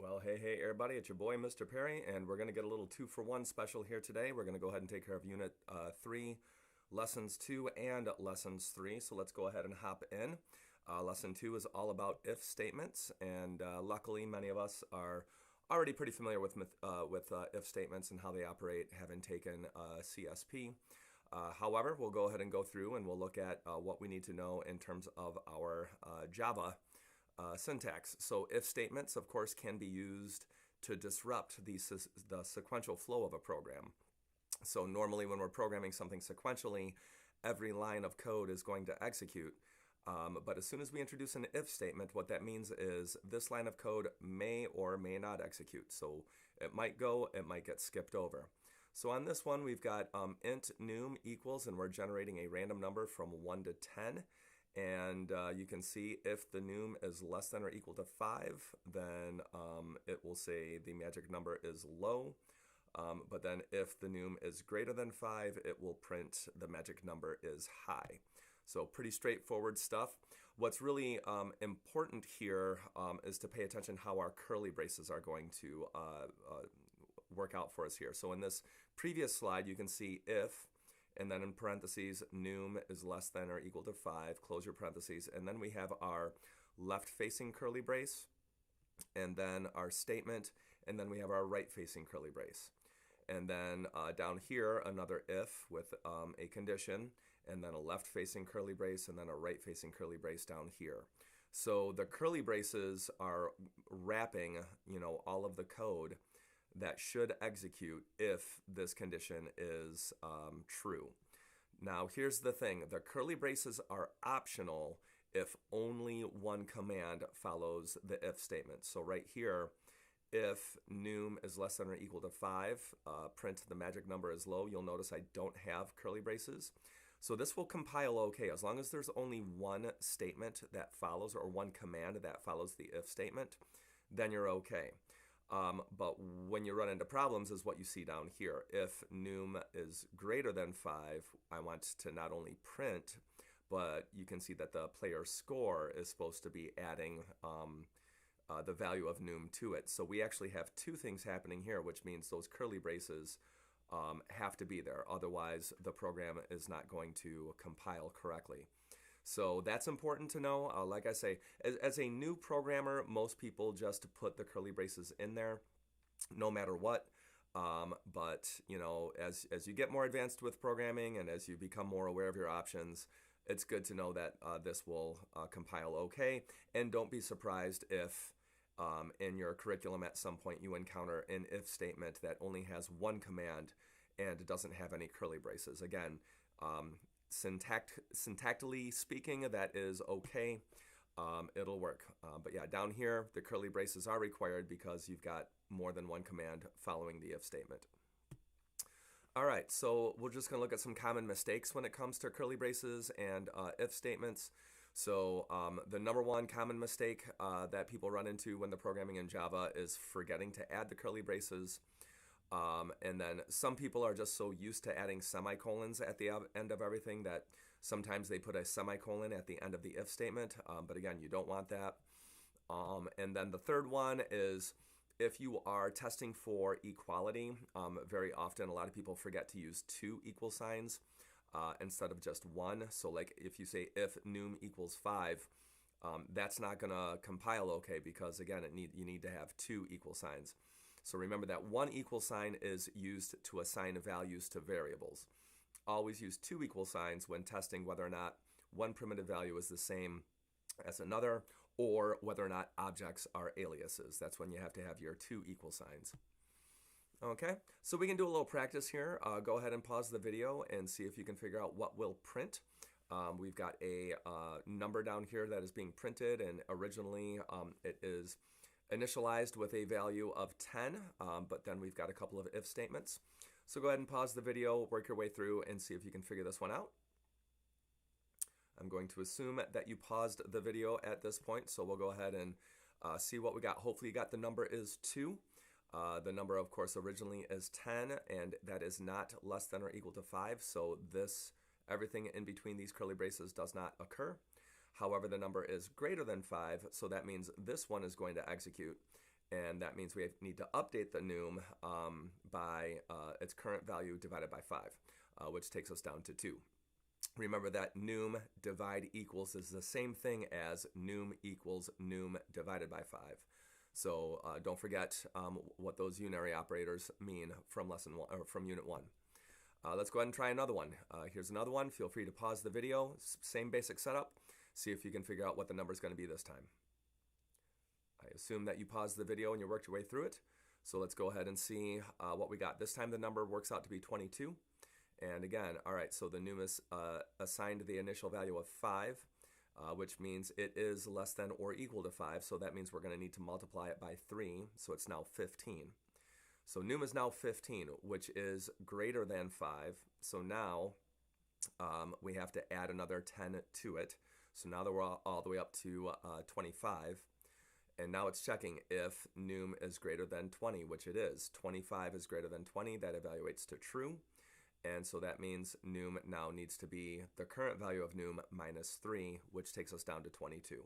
Well, hey everybody, it's your boy Mr. Perry, and we're going to get a little 2-for-1 special here today. We're going to go ahead and take care of Unit 3, Lessons 2 and Lessons 3. So let's go ahead and hop in. Lesson 2 is all about if statements, and luckily many of us are already pretty familiar with if statements and how they operate, having taken CSP. However, we'll go ahead and go through and we'll look at what we need to know in terms of our Java syntax. So if statements, of course, can be used to disrupt the sequential flow of a program. So normally when we're programming something sequentially, every line of code is going to execute. But as soon as we introduce an if statement, what that means is this line of code may or may not execute. So it might go, it might get skipped over. So on this one, we've got int num equals, and we're generating a random number from 1 to 10. And you can see if the num is less than or equal to 5, then it will say the magic number is low. But then if the num is greater than 5, it will print the magic number is high. So pretty straightforward stuff. What's really important here is to pay attention how our curly braces are going to work out for us here. So in this previous slide, you can see if, and then in parentheses, num is less than or equal to 5, close your parentheses, and then we have our left-facing curly brace, and then our statement, and then we have our right-facing curly brace. And then down here, another if with a condition, and then a left-facing curly brace, and then a right-facing curly brace down here. So the curly braces are wrapping, all of the code that should execute if this condition is true. Now here's the thing, the curly braces are optional if only one command follows the if statement. So right here, if num is less than or equal to 5, print the magic number is low. You'll notice I don't have curly braces. So this will compile okay as long as there's only one statement that follows, or one command that follows the if statement, then you're okay. But when you run into problems is what you see down here. If num is greater than 5, I want to not only print, but you can see that the player score is supposed to be adding the value of num to it. So we actually have two things happening here, which means those curly braces have to be there. Otherwise, the program is not going to compile correctly. So that's important to know. Like I say, as a new programmer, most people just put the curly braces in there no matter what. But as you get more advanced with programming and as you become more aware of your options, it's good to know that this will compile okay. And don't be surprised if in your curriculum at some point you encounter an if statement that only has one command and doesn't have any curly braces. Again, syntactically speaking, that is okay. It'll work. But yeah, down here, the curly braces are required because you've got more than one command following the if statement. All right, so we're just going to look at some common mistakes when it comes to curly braces and if statements. So the number one common mistake that people run into when they're programming in Java is forgetting to add the curly braces. And then some people are just so used to adding semicolons at the end of everything that sometimes they put a semicolon at the end of the if statement. But again, you don't want that. And then the third one is if you are testing for equality, very often a lot of people forget to use two equal signs instead of just one. So like if you say if num equals 5, that's not going to compile okay because again, you need to have two equal signs. So remember that one equal sign is used to assign values to variables. Always use two equal signs when testing whether or not one primitive value is the same as another, or whether or not objects are aliases. That's when you have to have your two equal signs. Okay, so we can do a little practice here. Go ahead and pause the video and see if you can figure out what will print. We've got a number down here that is being printed, and originally it is initialized with a value of 10, but then we've got a couple of if statements. So go ahead and pause the video, work your way through, and see if you can figure this one out. I'm going to assume that you paused the video at this point, so we'll go ahead and see what we got. Hopefully you got the number is 2. The number, of course, originally is 10, and that is not less than or equal to 5, so everything in between these curly braces does not occur. However, the number is greater than 5, so that means this one is going to execute. and that means we need to update the num by its current value divided by 5, which takes us down to 2. Remember that num divide equals is the same thing as num equals num divided by 5. So don't forget what those unary operators mean from lesson 1 or from unit 1. Let's go ahead and try another one. Here's another one. Feel free to pause the video. Same basic setup. See if you can figure out what the number is going to be this time. I assume that you paused the video and you worked your way through it. So let's go ahead and see what we got. This time the number works out to be 22. And again, all right, so the num is assigned the initial value of 5, which means it is less than or equal to 5. So that means we're going to need to multiply it by 3. So it's now 15. So num is now 15, which is greater than 5. So now we have to add another 10 to it. So now that we're all the way up to 25. And now it's checking if num is greater than 20, which it is. 25 is greater than 20. That evaluates to true. And so that means num now needs to be the current value of num minus 3, which takes us down to 22.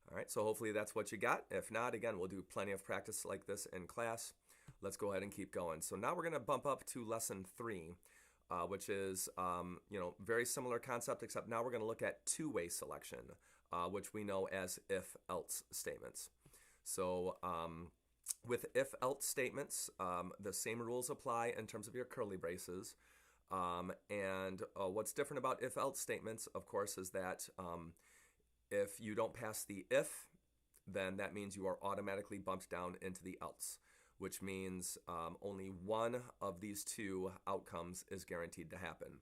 All right, so hopefully that's what you got. If not, again, we'll do plenty of practice like this in class. Let's go ahead and keep going. So now we're going to bump up to lesson 3, which is very similar concept, except now we're going to look at two-way selection, which we know as if-else statements. So with if-else statements, the same rules apply in terms of your curly braces. And what's different about if-else statements, of course, is that if you don't pass the if, then that means you are automatically bumped down into the else, which means only one of these two outcomes is guaranteed to happen.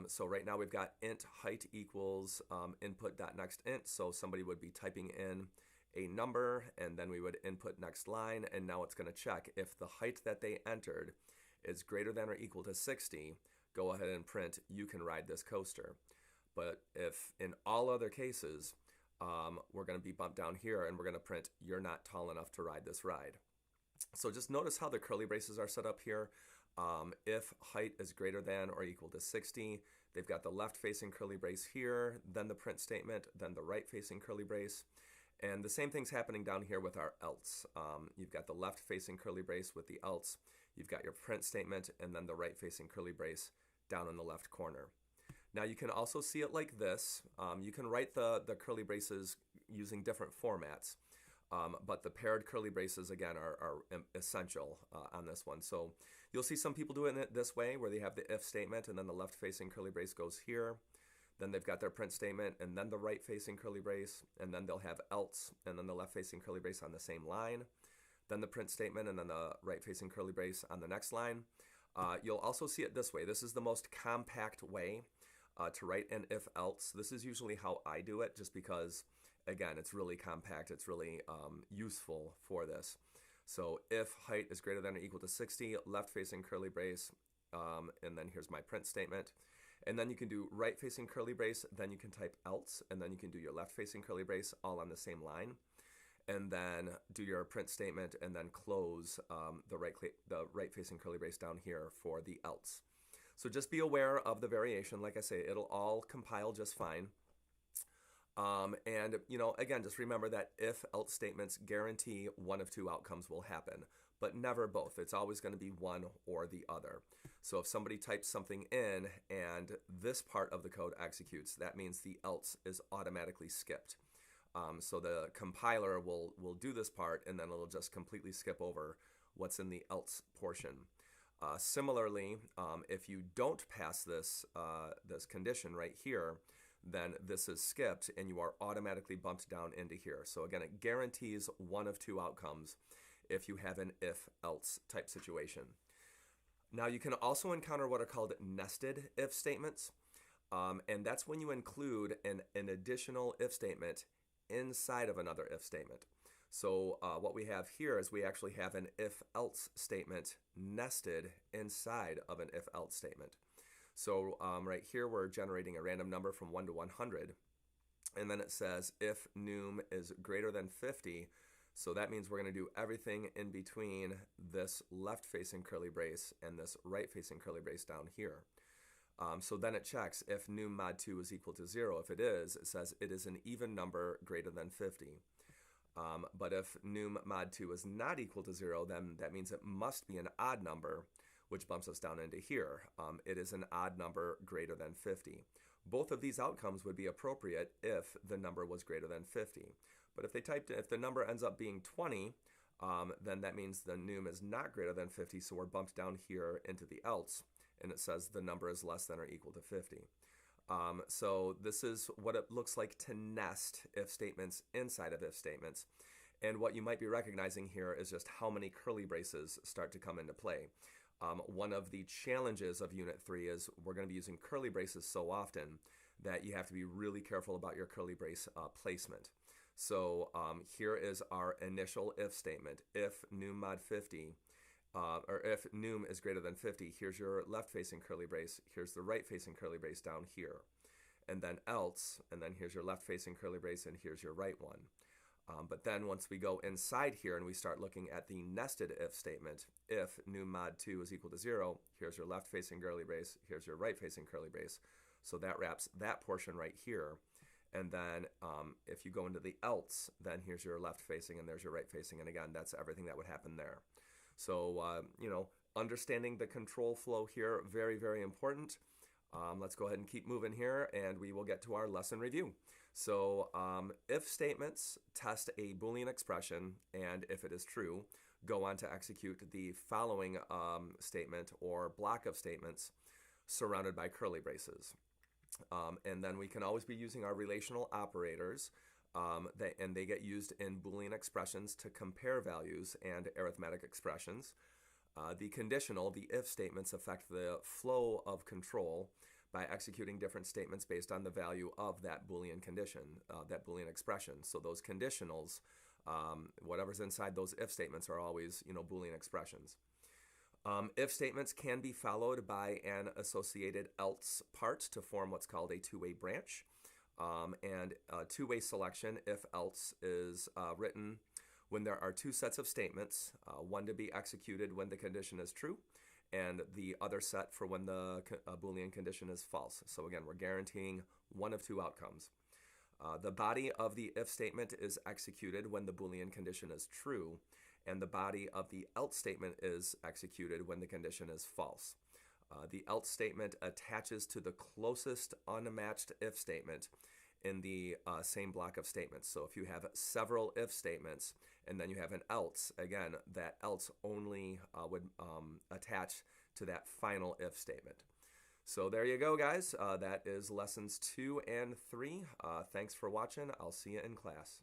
So right now we've got int height equals input.nextInt, so somebody would be typing in a number, and then we would input next line, and now it's going to check if the height that they entered is greater than or equal to 60, go ahead and print, you can ride this coaster. But if in all other cases, we're going to be bumped down here, and we're going to print, you're not tall enough to ride this ride. So just notice how the curly braces are set up here. If height is greater than or equal to 60, they've got the left-facing curly brace here, then the print statement, then the right-facing curly brace. And the same thing's happening down here with our else. You've got the left-facing curly brace with the else. You've got your print statement, and then the right-facing curly brace down in the left corner. Now you can also see it like this. You can write the curly braces using different formats. But the paired curly braces, again, are essential on this one. So you'll see some people doing it this way, where they have the if statement, and then the left-facing curly brace goes here. Then they've got their print statement, and then the right-facing curly brace, and then they'll have else, and then the left-facing curly brace on the same line. Then the print statement, and then the right-facing curly brace on the next line. You'll also see it this way. This is the most compact way to write an if-else. This is usually how I do it, just because, again, it's really compact. It's really useful for this. So if height is greater than or equal to 60, left-facing curly brace, and then here's my print statement. And then you can do right-facing curly brace, then you can type else, and then you can do your left-facing curly brace all on the same line. And then do your print statement, and then close the right-facing curly brace down here for the else. So just be aware of the variation. Like I say, it'll all compile just fine. And, again, just remember that if-else statements guarantee one of two outcomes will happen, but never both. It's always going to be one or the other. So if somebody types something in and this part of the code executes, that means the else is automatically skipped. So the compiler will do this part, and then it'll just completely skip over what's in the else portion. Similarly, if you don't pass this condition right here, then this is skipped, and you are automatically bumped down into here. So again, it guarantees one of two outcomes if you have an if-else type situation. Now you can also encounter what are called nested if statements, and that's when you include an additional if statement inside of another if statement. So what we have here is we actually have an if-else statement nested inside of an if-else statement. So right here we're generating a random number from 1 to 100, and then it says if num is greater than 50, so that means we're going to do everything in between this left-facing curly brace and this right-facing curly brace down here. So then it checks if num mod 2 is equal to 0. If it is, it says it is an even number greater than 50. But if num mod 2 is not equal to 0, then that means it must be an odd number, which bumps us down into here. It is an odd number greater than 50. Both of these outcomes would be appropriate if the number was greater than 50. But if the number ends up being 20, then that means the num is not greater than 50, so we're bumped down here into the else, and it says the number is less than or equal to 50. So this is what it looks like to nest if statements inside of if statements. And what you might be recognizing here is just how many curly braces start to come into play. One of the challenges of Unit 3 is we're going to be using curly braces so often that you have to be really careful about your curly brace placement. So here is our initial if statement. If num mod 50, or if num is greater than 50, here's your left-facing curly brace, here's the right-facing curly brace down here. And then else, and then here's your left-facing curly brace, and here's your right one. But then once we go inside here and we start looking at the nested if statement, if num mod 2 is equal to 0, here's your left-facing curly brace, here's your right-facing curly brace. So that wraps that portion right here. And then if you go into the else, then here's your left-facing and there's your right-facing. And again, that's everything that would happen there. So, understanding the control flow here, very, very important. Let's go ahead and keep moving here, and we will get to our lesson review. So if statements test a Boolean expression, and if it is true, go on to execute the following statement or block of statements surrounded by curly braces. And then we can always be using our relational operators, and they get used in Boolean expressions to compare values and arithmetic expressions. The conditional, the if statements, affect the flow of control by executing different statements based on the value of that Boolean condition, that Boolean expression. So those conditionals, whatever's inside those if statements, are always, Boolean expressions. If statements can be followed by an associated else part to form what's called a two-way branch. And two-way selection, if else, is written when there are two sets of statements, one to be executed when the condition is true, and the other set for when the Boolean condition is false. So again, we're guaranteeing one of two outcomes. The body of the if statement is executed when the Boolean condition is true, and the body of the else statement is executed when the condition is false. The else statement attaches to the closest unmatched if statement in the same block of statements. So if you have several if statements and then you have an else, again, that else only would attach to that final if statement. So there you go, guys. That is lessons 2 and 3. Thanks for watching. I'll see you in class.